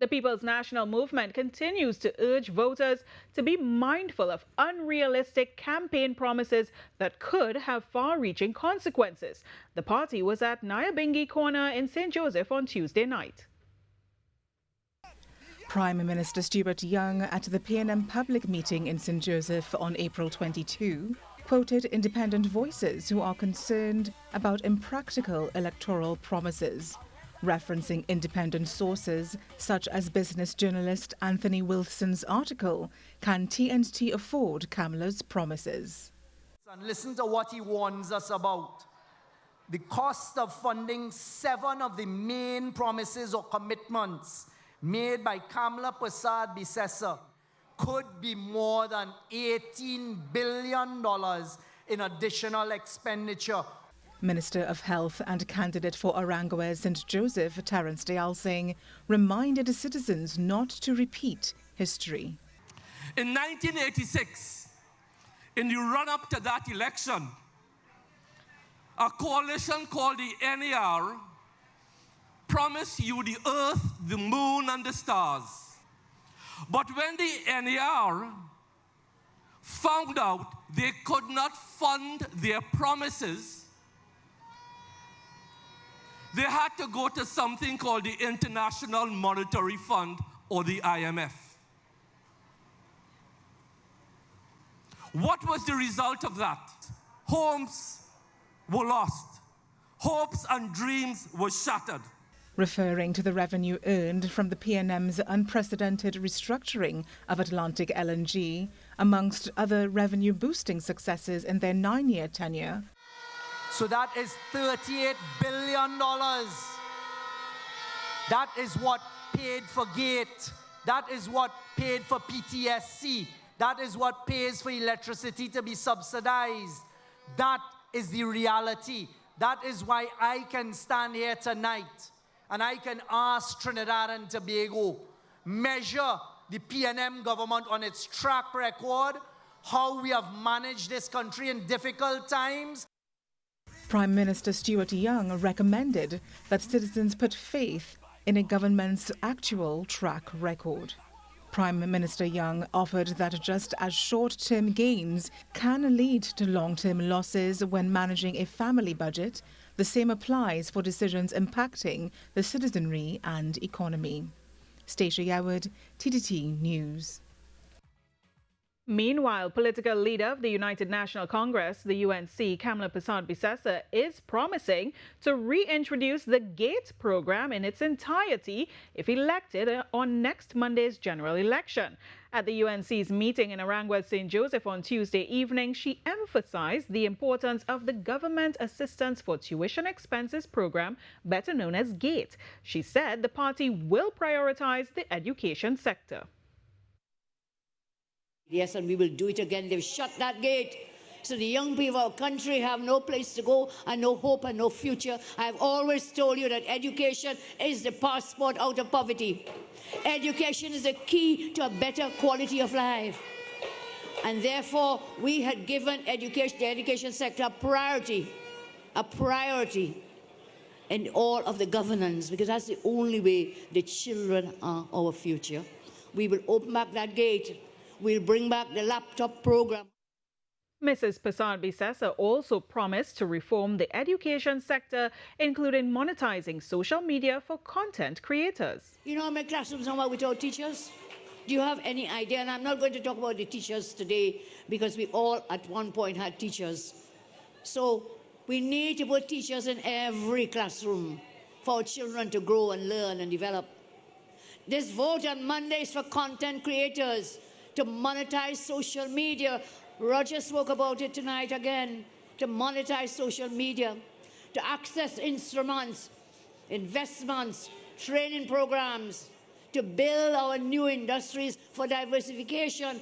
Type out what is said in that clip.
The People's National Movement continues to urge voters to be mindful of unrealistic campaign promises that could have far-reaching consequences. The party was at Nyahbinghi Corner in St. Joseph on Tuesday night. Prime Minister Stuart Young at the PNM public meeting in St. Joseph on April 22 quoted independent voices who are concerned about impractical electoral promises, referencing independent sources such as business journalist Anthony Wilson's article, "Can TNT Afford Kamla's Promises?" And listen to what he warns us about. The cost of funding 7 of the main promises or commitments made by Kamla Persad-Bissessar could be more than $18 billion in additional expenditure. Minister of Health and candidate for Aranguez St. Joseph, Terrence Deyalsingh, reminded citizens not to repeat history. In 1986, in the run-up to that election, a coalition called the NAR promised you the earth, the moon, and the stars. But when the NAR found out they could not fund their promises, they had to go to something called the International Monetary Fund, or the IMF. What was the result of that? Homes were lost. Hopes and dreams were shattered. Referring to the revenue earned from the PNM's unprecedented restructuring of Atlantic LNG, amongst other revenue-boosting successes in their 9-year tenure. So that is $38 billion. That is what paid for GATE. That is what paid for PTSC. That is what pays for electricity to be subsidized. That is the reality. That is why I can stand here tonight and I can ask Trinidad and Tobago, measure the PNM government on its track record, how we have managed this country in difficult times. Prime Minister Stuart Young recommended that citizens put faith in a government's actual track record. Prime Minister Young offered that just as short-term gains can lead to long-term losses when managing a family budget, the same applies for decisions impacting the citizenry and economy. Stacia Yaward, TTT News. Meanwhile, political leader of the United National Congress, the UNC, Kamla Persad-Bissessar, is promising to reintroduce the GATE program in its entirety if elected on next Monday's general election. At the UNC's meeting in Aranguez, St. Joseph on Tuesday evening, she emphasized the importance of the Government Assistance for Tuition Expenses program, better known as GATE. She said the party will prioritize the education sector. Yes, and we will do it again. They've shut that gate. So the young people of our country have no place to go and no hope and no future. I've always told you that education is the passport out of poverty. Education is the key to a better quality of life. And therefore, we had given education, the education sector a priority in all of the governance, because that's the only way the children are our future. We will open back that gate. We'll bring back the laptop program. Mrs. Persad-Bissessar also promised to reform the education sector, including monetizing social media for content creators. You know how many classrooms are without teachers? Do you have any idea? And I'm not going to talk about the teachers today because we all at one point had teachers. So we need to put teachers in every classroom for our children to grow and learn and develop. This vote on Monday is for content creators, to monetize social media. Roger spoke about it tonight again, to monetize social media, to access instruments, investments, training programs, to build our new industries for diversification,